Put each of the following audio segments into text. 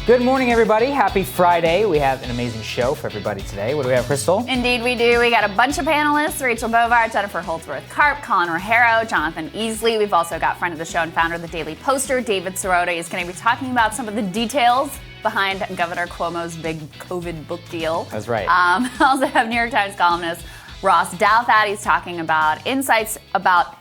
Good morning, everybody. Happy Friday. We have an amazing show for everybody today. What do we have, Crystal? Indeed, we do. We got a bunch of panelists: Rachel Bovard, Jennifer Holdsworth-Karp, Colin Rahero, Jonathan Easley. We've also got friend of the show and founder of the Daily Poster, David Sirota. He's going to be talking about some of the details behind Governor Cuomo's big COVID book deal. That's right. Also have New York Times columnist Ross Douthat. He's talking about insights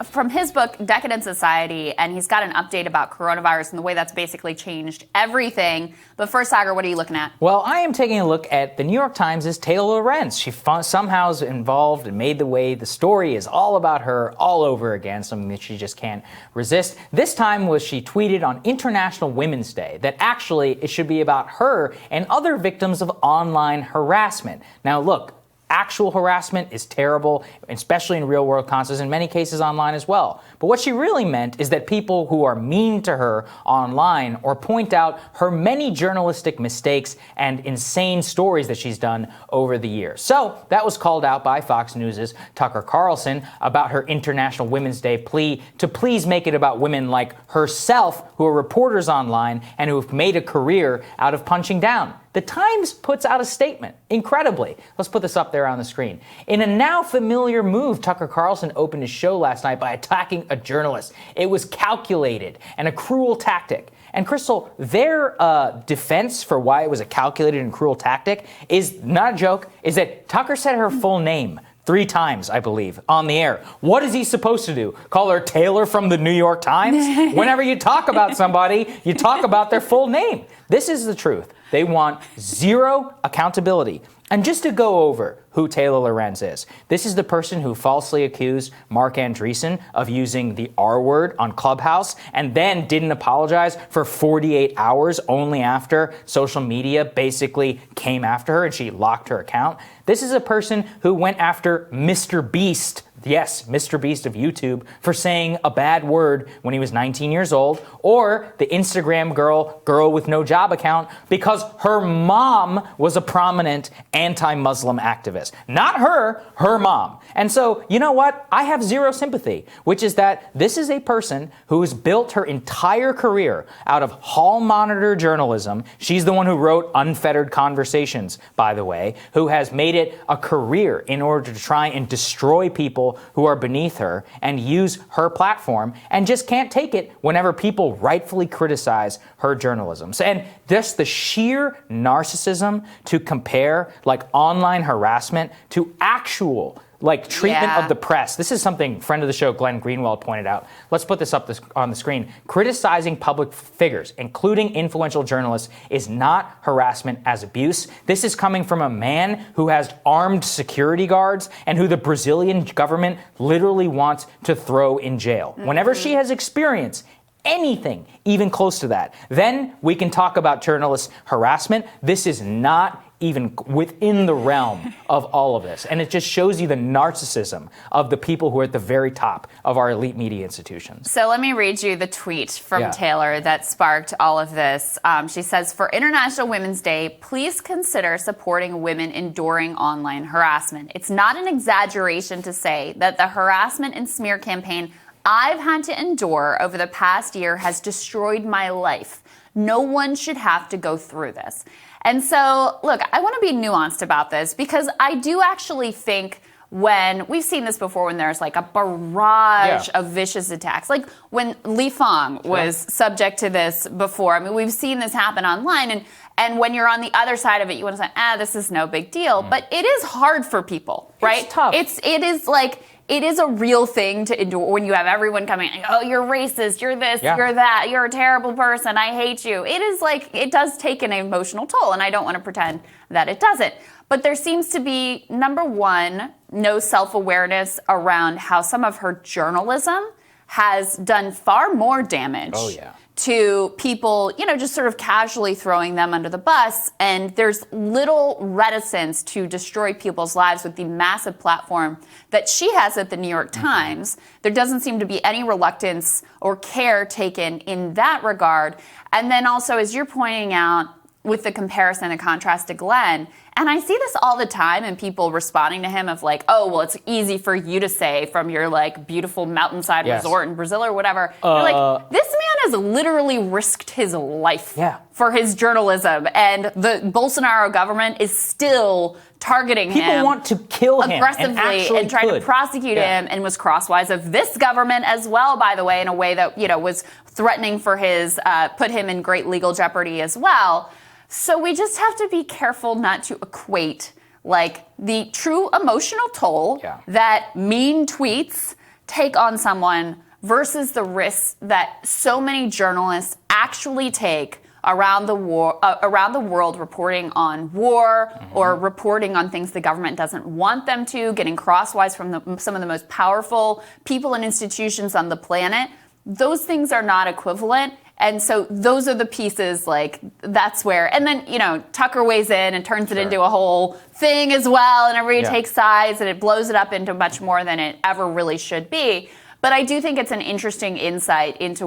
from his book, Decadent Society, and he's got an update about coronavirus and the way that's basically changed everything. But first, Saagar, what are you looking at? Well, I am taking a look at the New York Times' Taylor Lorenz. She somehow is involved and made the way. The story is all about her all over again, something that she just can't resist. This time she tweeted on International Women's Day that actually it should be about her and other victims of online harassment. Now, look. Actual harassment is terrible, especially in real-world contexts, in many cases online as well. But what she really meant is that people who are mean to her online or point out her many journalistic mistakes and insane stories that she's done over the years. So that was called out by Fox News' Tucker Carlson about her International Women's Day plea to please make it about women like herself who are reporters online and who have made a career out of punching down. The Times puts out a statement, incredibly. Let's put this up there on the screen. In a now familiar move, Tucker Carlson opened his show last night by attacking a journalist. It was calculated and a cruel tactic. And Crystal, their defense for why it was a calculated and cruel tactic is not a joke, is that Tucker said her full name 3 times, I believe, on the air. What is he supposed to do? Call her Taylor from the New York Times? Whenever you talk about somebody, you talk about their full name. This is the truth. They want zero accountability. And just to go over who Taylor Lorenz is, this is the person who falsely accused Mark Andreessen of using the R word on Clubhouse and then didn't apologize for 48 hours only after social media basically came after her and she locked her account. This is a person who went after Mr. Beast. Yes, Mr. Beast of YouTube, for saying a bad word when he was 19 years old, or the Instagram girl with no job account, because her mom was a prominent anti-Muslim activist. Not her mom. And so, you know what? I have zero sympathy, which is that this is a person who's built her entire career out of hall monitor journalism. She's the one who wrote Unfettered Conversations, by the way, who has made it a career in order to try and destroy people who are beneath her and use her platform and just can't take it whenever people rightfully criticize her journalism. And just the sheer narcissism to compare like online harassment to actual treatment of the press. This is something friend of the show Glenn Greenwald pointed out. Let's put this up on the screen. Criticizing public figures, including influential journalists, is not harassment as abuse. This is coming from a man who has armed security guards and who the Brazilian government literally wants to throw in jail. Whenever she has experienced anything even close to that, then we can talk about journalist harassment. This is not even within the realm of all of this. And it just shows you the narcissism of the people who are at the very top of our elite media institutions. So let me read you the tweet from Taylor that sparked all of this. She says, for International Women's Day, please consider supporting women enduring online harassment. It's not an exaggeration to say that the harassment and smear campaign I've had to endure over the past year has destroyed my life. No one should have to go through this. And so, look, I want to be nuanced about this because I do actually think when we've seen this before, when there's like a barrage of vicious attacks, like when Li Fang was subject to this before. I mean, we've seen this happen online, and when you're on the other side of it, you want to say, this is no big deal. But it is hard for people, right? It's tough. It is a real thing to endure when you have everyone coming, oh, you're racist, you're this, you're that, you're a terrible person, I hate you. It is it does take an emotional toll, and I don't want to pretend that it doesn't. But there seems to be, number one, no self-awareness around how some of her journalism has done far more damage to people, just sort of casually throwing them under the bus. And there's little reticence to destroy people's lives with the massive platform that she has at the New York Times. There doesn't seem to be any reluctance or care taken in that regard. And then also, as you're pointing out, with the comparison and contrast to Glenn. And I see this all the time and people responding to him of like, oh, well, it's easy for you to say from your like beautiful mountainside resort in Brazil or whatever. You're like, this man has literally risked his life for his journalism. And the Bolsonaro government is still targeting him. People want to kill him aggressively and trying to prosecute him, and was crosswise of this government as well, by the way, in a way that, you know, was threatening for his, put him in great legal jeopardy as well. So we just have to be careful not to equate like the true emotional toll that mean tweets take on someone versus the risks that so many journalists actually take around the world reporting on war or reporting on things the government doesn't want them to, getting crosswise from some of the most powerful people and institutions on the planet. Those things are not equivalent. And so those are the pieces, like, that's where, and then, you know, Tucker weighs in and turns it into a whole thing as well, and everybody takes sides, and it blows it up into much more than it ever really should be. But I do think it's an interesting insight into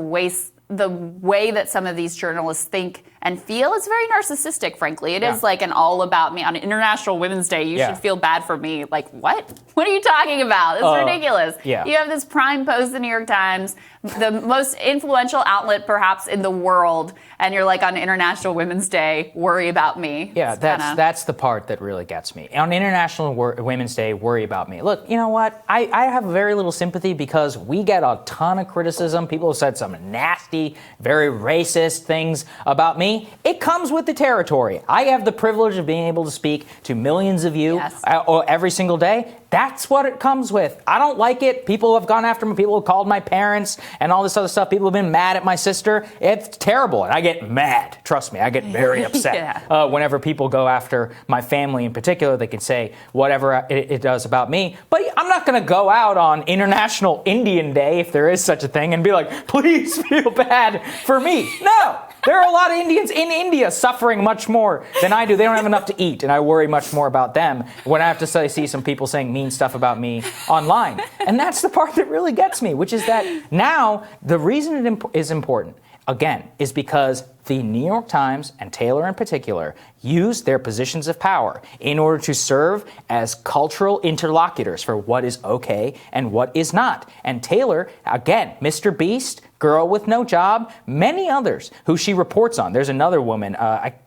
the way that some of these journalists think and feel. Is very narcissistic, frankly. It is like an all about me. On International Women's Day, you should feel bad for me. Like, what? What are you talking about? It's ridiculous. You have this prime post in the New York Times, the most influential outlet perhaps in the world, and you're like, on International Women's Day, worry about me. Yeah, that's the part that really gets me. On International Women's Day, worry about me. Look, you know what? I have very little sympathy because we get a ton of criticism. People have said some nasty, very racist things about me. It comes with the territory. I have the privilege of being able to speak to millions of you every single day. That's what it comes with. I don't like it. People have gone after me. People have called my parents and all this other stuff. People have been mad at my sister. It's terrible. And I get mad. Trust me, I get very upset whenever people go after my family in particular. They can say whatever it does about me. But I'm not going to go out on International Indian Day, if there is such a thing, and be like, please feel bad for me. No. There are a lot of Indians in India suffering much more than I do. They don't have enough to eat, and I worry much more about them when I have to see some people saying mean stuff about me online. And that's the part that really gets me, which is that now the reason it is important, again, is because the New York Times, and Taylor in particular, use their positions of power in order to serve as cultural interlocutors for what is okay and what is not. And Taylor, again, Mr. Beast, Girl with No Job, many others who she reports on. There's another woman,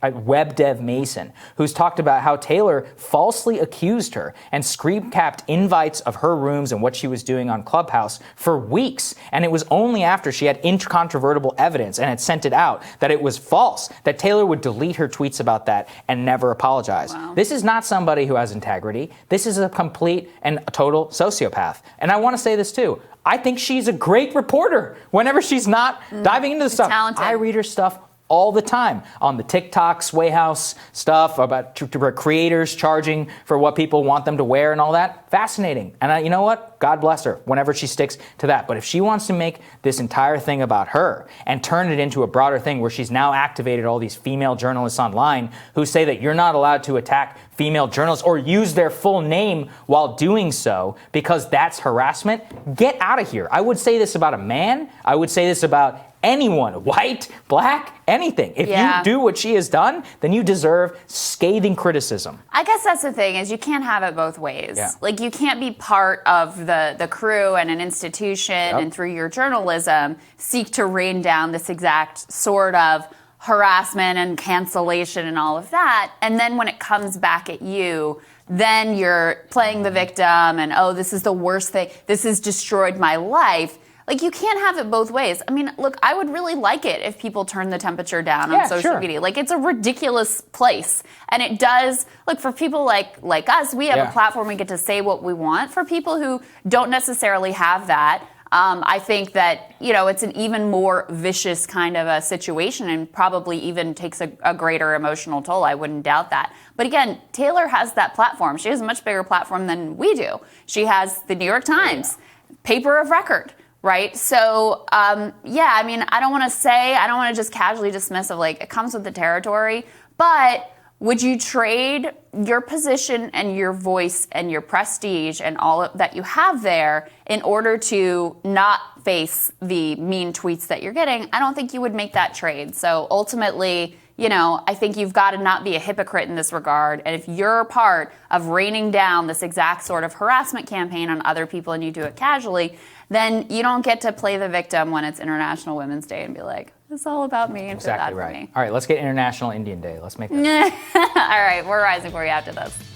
Web Dev Mason, who's talked about how Taylor falsely accused her and screen-capped invites of her rooms and what she was doing on Clubhouse for weeks. And it was only after she had incontrovertible evidence and had sent it out that it was false, that Taylor would delete her tweets about that and never apologize. Wow. This is not somebody who has integrity. This is a complete and total sociopath. And I want to say this too. I think she's a great reporter whenever she's not diving into the stuff. Talented. I read her stuff all the time on the TikTok Sway House stuff about creators charging for what people want them to wear and all that. Fascinating. And you know what? God bless her whenever she sticks to that. But if she wants to make this entire thing about her and turn it into a broader thing where she's now activated all these female journalists online who say that you're not allowed to attack female journalists or use their full name while doing so because that's harassment, get out of here. I would say this about a man. I would say this about anyone, white, black, anything. If you do what she has done, then you deserve scathing criticism. I guess that's the thing, is you can't have it both ways. Like, you can't be part of the crew and an institution and through your journalism seek to rain down this exact sort of harassment and cancellation and all of that. And then when it comes back at you, then you're playing the victim and, oh, this is the worst thing. This has destroyed my life. Like, you can't have it both ways. I mean, look, I would really like it if people turn the temperature down on social media. Like, it's a ridiculous place. And it does, look, for people like us, we have a platform, we get to say what we want. For people who don't necessarily have that, I think that, you know, it's an even more vicious kind of a situation and probably even takes a greater emotional toll. I wouldn't doubt that. But again, Taylor has that platform. She has a much bigger platform than we do. She has the New York Times, paper of record. Right? So, I mean, I don't want to just casually dismiss of like, it comes with the territory, but would you trade your position and your voice and your prestige and all that you have there in order to not face the mean tweets that you're getting? I don't think you would make that trade. So ultimately, I think you've got to not be a hypocrite in this regard. And if you're part of raining down this exact sort of harassment campaign on other people and you do it casually, then you don't get to play the victim when it's International Women's Day and be like, it's all about me and exactly feel bad right. for me. All right, let's get International Indian Day. Let's make that. All right, we're rising for you after this.